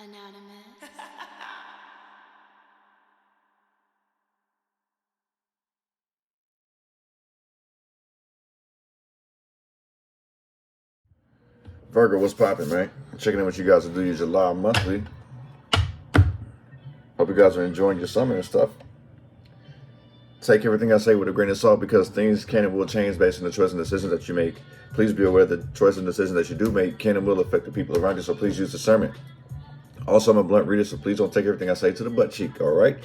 Anonymous. Virgo, what's poppin', man? Checking in with you guys to do your July monthly. Hope you guys are enjoying your summer and stuff. Take everything I say with a grain of salt because things can and will change based on the choices and decisions that you make. Please be aware that the choices and decisions that you do make can and will affect the people around you, so please use discernment. Also, I'm a blunt reader, so please don't take everything I say to the butt cheek, all right?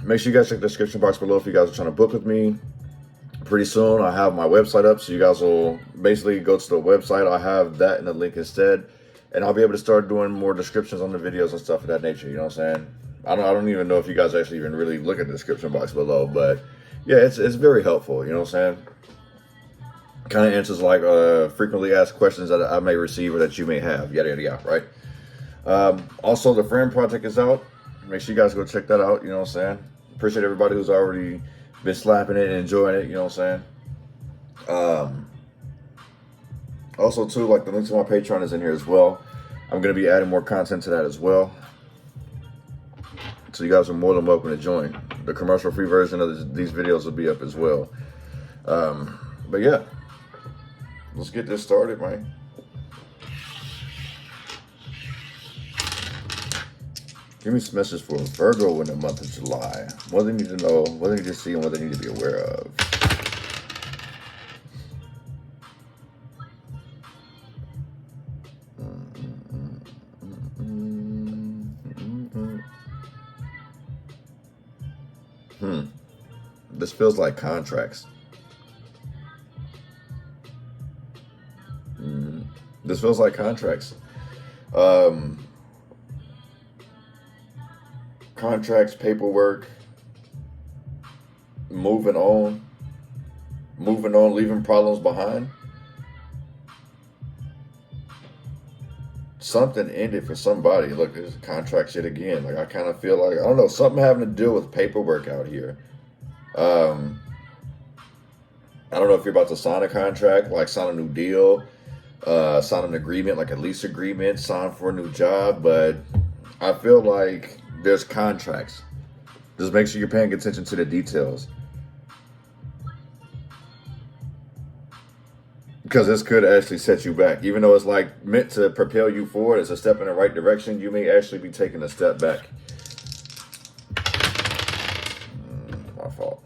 Make sure you guys check the description box below if you guys are trying to book with me. Pretty soon, I'll have my website up, so you guys will basically go to the website. I'll have that in the link instead, and I'll be able to start doing more descriptions on the videos and stuff of that nature, you know what I'm saying? I don't even know if you guys actually even really look at the description box below, but yeah, it's very helpful, you know what I'm saying? Kind of answers like frequently asked questions that I may receive or that you may have, yada, yada, yada, right? Also, the F.R.I.E.N.D project is out. Make sure you guys go check that out, you know what I'm saying? Appreciate everybody who's already been slapping it and enjoying it, you know what I'm saying? Also, too, like the link to my Patreon is in here as well. I'm going to be adding more content to that as well. So you guys are more than welcome to join. The commercial-free version of these videos will be up as well. But yeah, let's get this started, man. Give me some message for Virgo in the month of July. What they need to know, what they need to see, and what they need to be aware of. This feels like contracts. This feels like contracts. Contracts, paperwork, moving on, leaving problems behind. Something ended for somebody. Look, there's contract shit again. Like, I kind of feel like, I don't know, something having to do with paperwork out here. I don't know if you're about to sign a contract, like sign a new deal, sign an agreement, like a lease agreement, sign for a new job, but I feel like there's contracts. Just make sure you're paying attention to the details. Because this could actually set you back. Even though it's like meant to propel you forward, it's a step in the right direction, you may actually be taking a step back. My fault.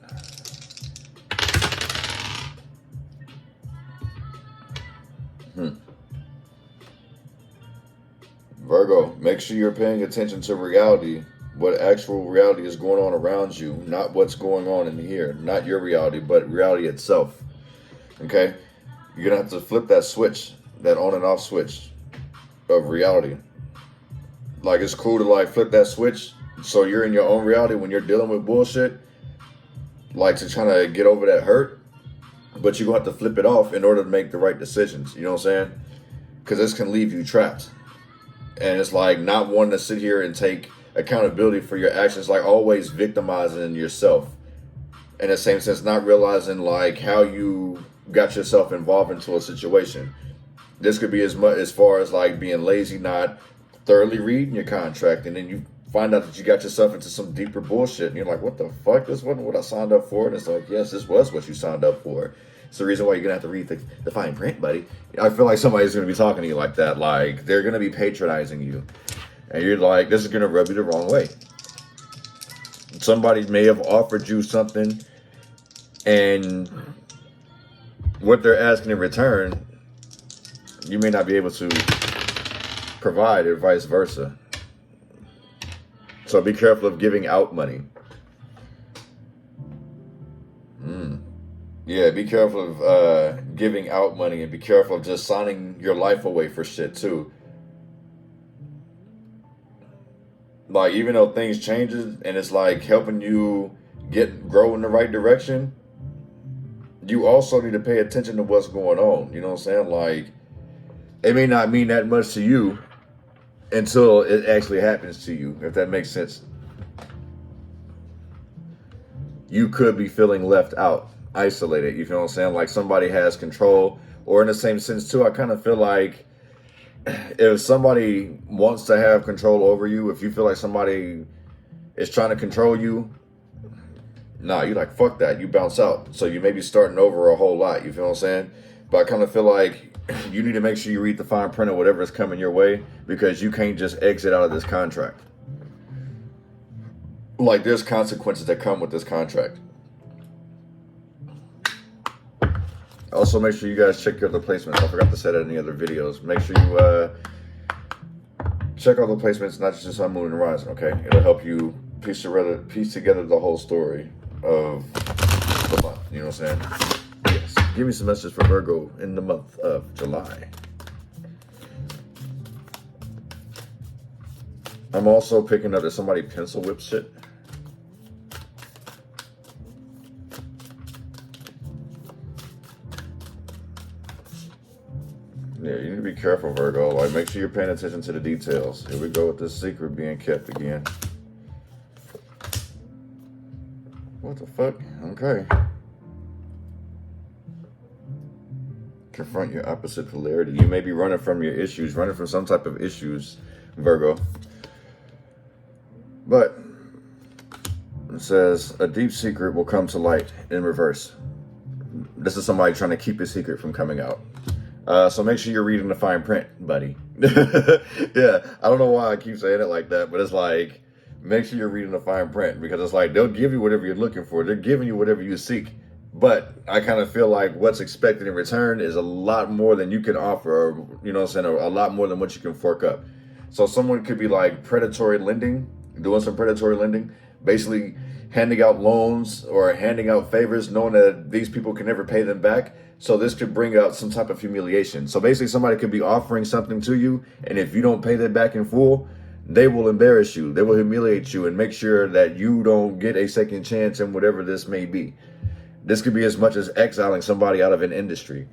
Virgo, make sure you're paying attention to reality, what actual reality is going on around you, not what's going on in here, not your reality, but reality itself. Okay? You're going to have to flip that switch, that on and off switch of reality. Like, it's cool to like flip that switch so you're in your own reality when you're dealing with bullshit, like to try to get over that hurt, but you're going to have to flip it off in order to make the right decisions. You know what I'm saying? Because this can leave you trapped. And it's like not wanting to sit here and take accountability for your actions, like always victimizing yourself. In the same sense, not realizing like how you got yourself involved into a situation. This could be as far as like being lazy, not thoroughly reading your contract, and then you find out that you got yourself into some deeper bullshit, and you're like, what the fuck? This wasn't what I signed up for. And it's like, yes, this was what you signed up for. It's the reason why you're going to have to read the fine print, buddy. I feel like somebody's going to be talking to you like that. Like, they're going to be patronizing you. And you're like, this is going to rub you the wrong way. Somebody may have offered you something, and what they're asking in return, you may not be able to provide, or vice versa. So be careful of giving out money. Yeah, be careful of giving out money, and be careful of just signing your life away for shit too. Like, even though things changes and it's like helping you grow in the right direction, you also need to pay attention to what's going on. You know what I'm saying? Like, it may not mean that much to you until it actually happens to you, if that makes sense. You could be feeling left out, isolated, you feel what I'm saying? Like somebody has control, or in the same sense too, I kind of feel like if somebody wants to have control over you, if you feel like somebody is trying to control you, nah, you like, fuck that. You bounce out. So you may be starting over a whole lot. You feel what I'm saying? But I kind of feel like you need to make sure you read the fine print of whatever is coming your way, because you can't just exit out of this contract. Like, there's consequences that come with this contract. Also, make sure you guys check your other placements. I forgot to say that in the other videos. Make sure you check all the placements, not just on Moon and Rising, okay? It'll help you piece together the whole story of the month. You know what I'm saying? Yes. Give me some messages for Virgo in the month of July. I'm also picking up that somebody pencil whip shit. Yeah, you need to be careful, Virgo. Like, make sure you're paying attention to the details. Here we go with this secret being kept again. What the fuck? Okay. Confront your opposite polarity. You may be running from your issues, running from some type of issues, Virgo. But it says a deep secret will come to light in reverse. This is somebody trying to keep a secret from coming out. So make sure you're reading the fine print, buddy. Yeah, I don't know why I keep saying it like that, but it's like, make sure you're reading the fine print, because it's like, they'll give you whatever you're looking for. They're giving you whatever you seek. But I kind of feel like what's expected in return is a lot more than you can offer, or, you know what I'm saying, or a lot more than what you can fork up. So someone could be like predatory lending, doing some predatory lending, basically handing out loans or handing out favors, knowing that these people can never pay them back. So this could bring out some type of humiliation. So basically somebody could be offering something to you, and if you don't pay that back in full, they will embarrass you. They will humiliate you and make sure that you don't get a second chance in whatever this may be. This could be as much as exiling somebody out of an industry.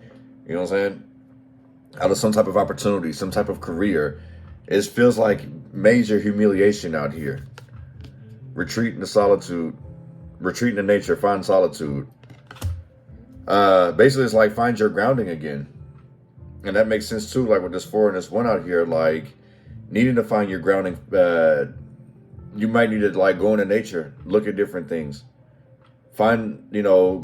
You know what I'm saying? Out of some type of opportunity, some type of career. It feels like major humiliation out here. Retreat into solitude. Retreat into nature. Find solitude. Basically, it's like find your grounding again. And that makes sense too, like with this 4 and this 1 out here, like needing to find your grounding. You might need to like go into nature, look at different things. Find, you know,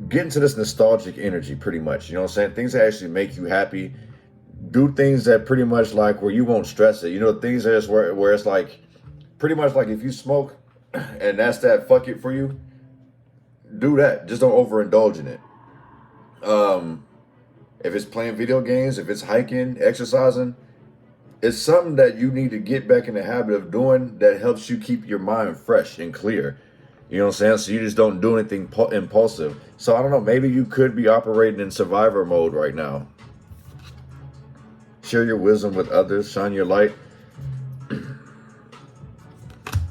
get into this nostalgic energy pretty much. You know what I'm saying? Things that actually make you happy. Do things that pretty much like where you won't stress it. You know, things that is where it's like, pretty much like if you smoke and that's that fuck it for you, do that. Just don't overindulge in it. If it's playing video games, if it's hiking, exercising, it's something that you need to get back in the habit of doing that helps you keep your mind fresh and clear. You know what I'm saying? So you just don't do anything impulsive. So I don't know, maybe you could be operating in survivor mode right now. Share your wisdom with others, shine your light.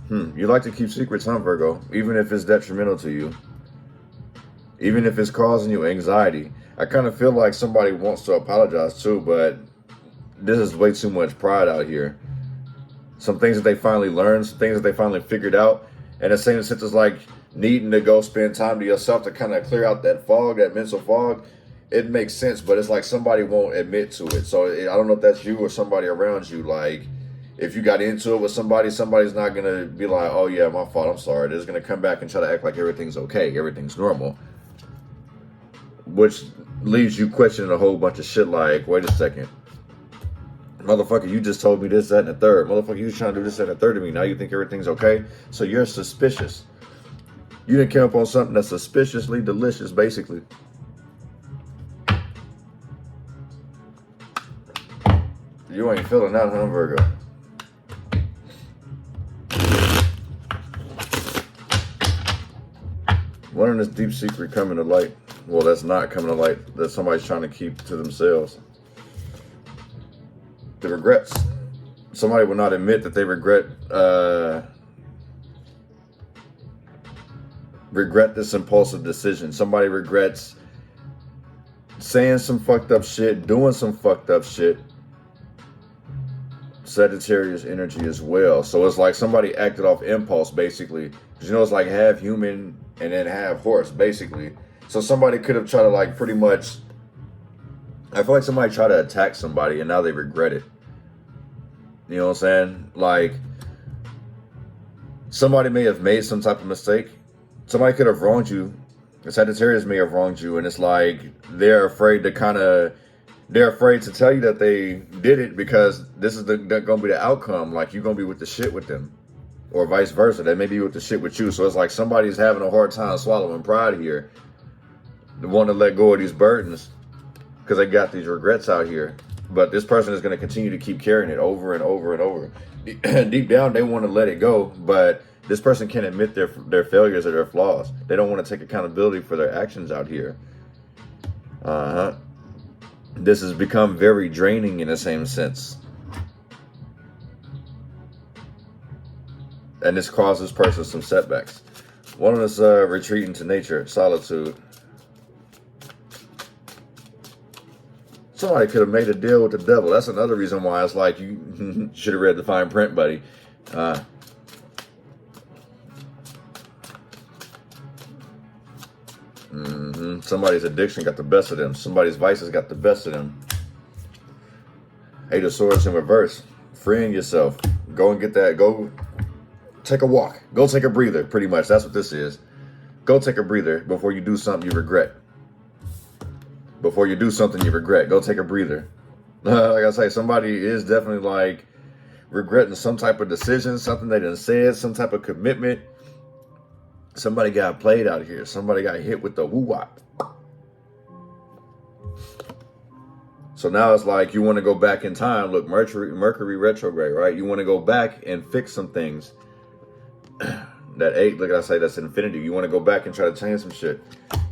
You like to keep secrets, huh, Virgo? Even if it's detrimental to you. Even if it's causing you anxiety. I kind of feel like somebody wants to apologize too, but this is way too much pride out here. Some things that they finally learned, some things that they finally figured out. And the same sense as like needing to go spend time to yourself to kind of clear out that fog, that mental fog. It makes sense, but it's like somebody won't admit to it. So I don't know if that's you or somebody around you. Like, if you got into it with somebody, somebody's not going to be like, oh yeah, my fault, I'm sorry. They're just going to come back and try to act like everything's okay, everything's normal. Which leaves you questioning a whole bunch of shit like, wait a second. Motherfucker, you just told me this, that, and the third. Motherfucker, you was trying to do this, that, and the third to me. Now you think everything's okay? So you're suspicious. You didn't come up on something that's suspiciously delicious, basically. You ain't feeling that, huh, Virgo? When is this deep secret coming to light? Well, that's not coming to light. That somebody's trying to keep to themselves. The regrets. Somebody will not admit that they regret this impulsive decision. Somebody regrets saying some fucked up shit, doing some fucked up shit. Sagittarius energy as well. So it's like somebody acted off impulse, basically. Because you know, it's like half human and then half horse, basically. So somebody could have tried to like pretty much I feel like somebody tried to attack somebody and now they regret it. You know what I'm saying? Like, somebody may have made some type of mistake. Somebody could have wronged you. The Sagittarius may have wronged you, and it's like they're afraid to they're afraid to tell you that they did it because this is gonna be the outcome. Like, you're gonna be with the shit with them, or vice versa. They may be with the shit with you. So it's like somebody's having a hard time swallowing pride here. They want to let go of these burdens because they got these regrets out here. But this person is going to continue to keep carrying it over and over and over. Deep down, they want to let it go, but this person can't admit their failures or their flaws. They don't want to take accountability for their actions out here. This has become very draining in the same sense. And this causes this person some setbacks. One of us retreat into nature, solitude. Somebody could have made a deal with the devil. That's another reason why it's like you should have read the fine print, buddy. Somebody's addiction got the best of them. Somebody's vices got the best of them. Eight of Swords in reverse. Freeing yourself. Go and get that. Go take a walk. Go take a breather, pretty much. That's what this is. Go take a breather before you do something you regret. Before you do something you regret, go take a breather. Like I say, somebody is definitely like regretting some type of decision, something they done said, some type of commitment. Somebody got played out here. Somebody got hit with the woo-wop. So now it's like you want to go back in time. Look, Mercury retrograde, right? You want to go back and fix some things. That 8, look, I say that's infinity. You want to go back and try to change some shit.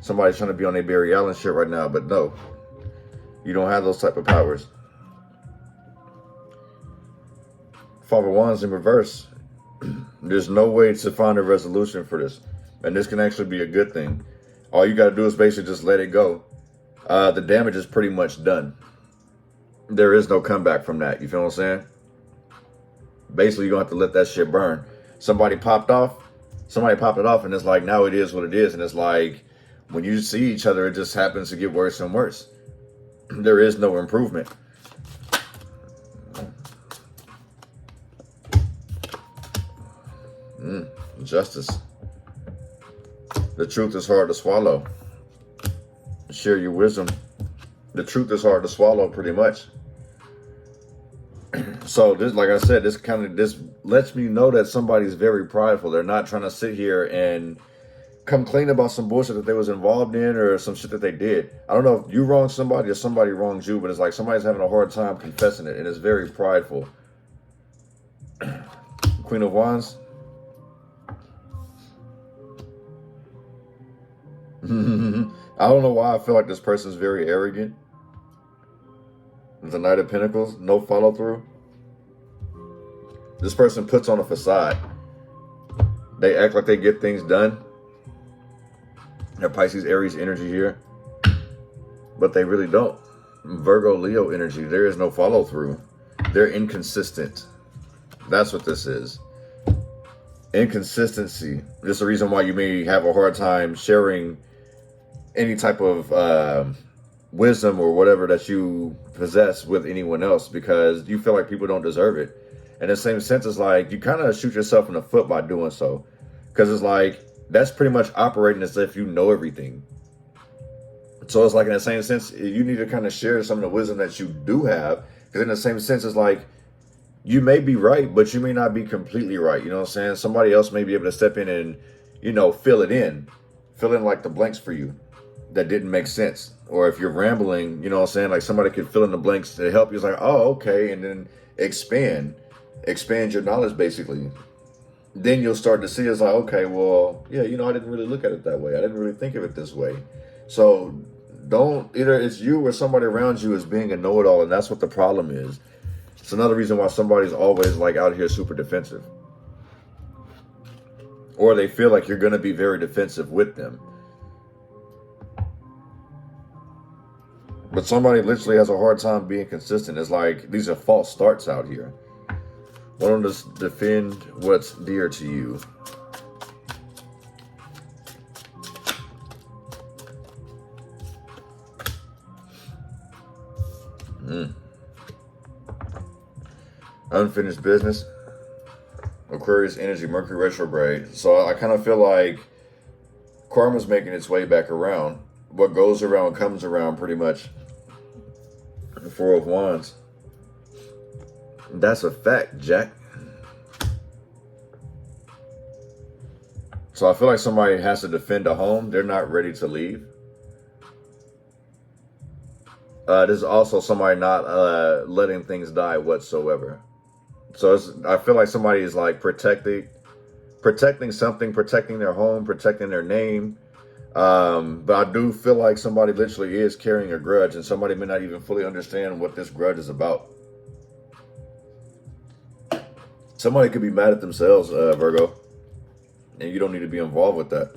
Somebody's trying to be on their Barry Allen shit right now, but no. You don't have those type of powers. Five of Wands in reverse. There's no way to find a resolution for this. And this can actually be a good thing. All you got to do is basically just let it go. The damage is pretty much done. There is no comeback from that. You feel what I'm saying? Basically, you're going to have to let that shit burn. Somebody popped it off, and it's like, now it is what it is. And it's like, when you see each other, it just happens to get worse and worse. There is no improvement. Justice. The truth is hard to swallow. Share your wisdom. The truth is hard to swallow, pretty much. So this, like I said, this lets me know that somebody's very prideful. They're not trying to sit here and come clean about some bullshit that they was involved in or some shit that they did. I don't know if you wronged somebody or somebody wronged you, but it's like somebody's having a hard time confessing it, and it's very prideful. Queen of Wands. I don't know why I feel like this person's very arrogant. The Knight of Pentacles, no follow through. This person puts on a facade. They act like they get things done. They're Pisces, Aries energy here. But they really don't. Virgo, Leo energy. There is no follow through. They're inconsistent. That's what this is. Inconsistency. This is the reason why you may have a hard time sharing any type of wisdom or whatever that you possess with anyone else, because you feel like people don't deserve it. In the same sense, it's like you kind of shoot yourself in the foot by doing so, because it's like that's pretty much operating as if you know everything. So it's like, in the same sense, you need to kind of share some of the wisdom that you do have, because in the same sense, it's like you may be right, but you may not be completely right. You know what I'm saying? Somebody else may be able to step in and, you know, fill in like the blanks for you that didn't make sense. Or if you're rambling, you know what I'm saying? Like somebody could fill in the blanks to help you. It's like, oh, okay. And then expand your knowledge, basically. Then you'll start to see, it's like, okay, well, yeah, you know, I didn't really look at it that way. I didn't really think of it this way. So don't, either it's you or somebody around you is being a know-it-all, and that's what the problem is. It's another reason why somebody's always like out here super defensive. Or they feel like you're going to be very defensive with them. But somebody literally has a hard time being consistent. It's like these are false starts out here. Want to defend what's dear to you. unfinished business. Aquarius energy, Mercury retrograde. So I kind of feel like karma's making its way back around. What goes around comes around, pretty much. The Four of Wands. That's a fact, Jack. So I feel like somebody has to defend a home. They're not ready to leave. There's also somebody not letting things die whatsoever. So I feel like somebody is like protecting something, protecting their home, protecting their name. But I do feel like somebody literally is carrying a grudge, and somebody may not even fully understand what this grudge is about. Somebody could be mad at themselves, Virgo, and you don't need to be involved with that.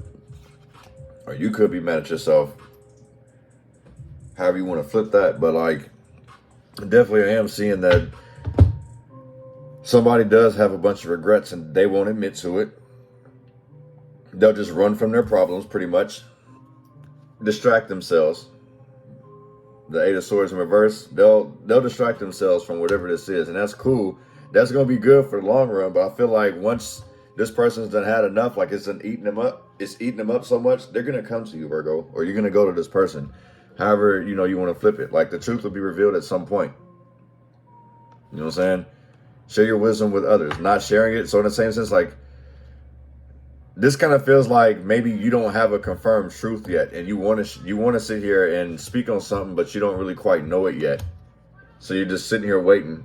Or you could be mad at yourself. However you want to flip that. But like, definitely I am seeing that somebody does have a bunch of regrets and they won't admit to it. They'll just run from their problems, pretty much. Distract themselves. The Eight of Swords in reverse. They'll distract themselves from whatever this is. And that's cool. That's going to be good for the long run. But I feel like once this person's done had enough, like it's eating them up. It's eating them up so much, they're going to come to you, Virgo. Or you're going to go to this person. However, you know, you want to flip it. Like the truth will be revealed at some point. You know what I'm saying? Share your wisdom with others. Not sharing it. So in the same sense, like, this kind of feels like maybe you don't have a confirmed truth yet, and you want to sit here and speak on something, but you don't really quite know it yet. So you're just sitting here waiting.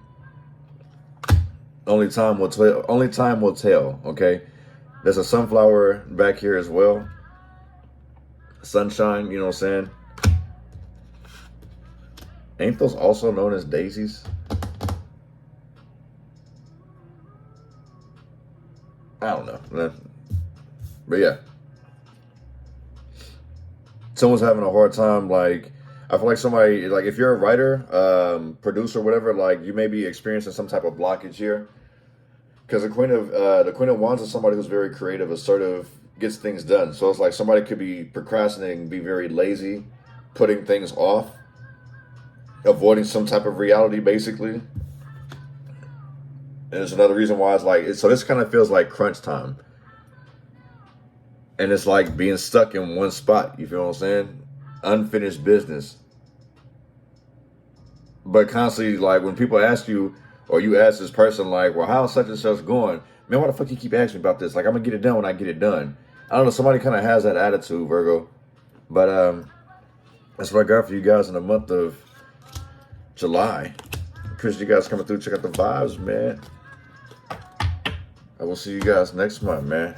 Only time will tell. Only time will tell. Okay. There's a sunflower back here as well. Sunshine. You know what I'm saying? Ain't those also known as daisies? I don't know. But yeah. Someone's having a hard time. Like, I feel like somebody, like if you're a writer, producer, whatever, like you may be experiencing some type of blockage here. Because the Queen of Wands is somebody who's very creative, assertive, gets things done. So it's like somebody could be procrastinating, be very lazy, putting things off, avoiding some type of reality, basically. And there's another reason why it's like, so this kind of feels like crunch time. And it's like being stuck in one spot. You feel what I'm saying? Unfinished business. But constantly, like when people ask you, or you ask this person like, well, how's such and such going? Man, why the fuck you keep asking me about this? Like, I'm going to get it done when I get it done. I don't know. Somebody kind of has that attitude, Virgo. But that's what I got for you guys in the month of July. Appreciate you guys coming through. Check out the vibes, man. I will see you guys next month, man.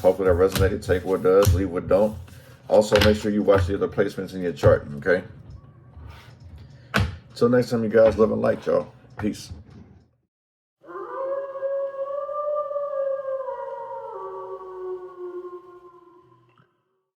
Hopefully that resonated. Take what does, leave what don't. Also, make sure you watch the other placements in your chart, okay? Till next time, you guys. Love and light, y'all. Peace.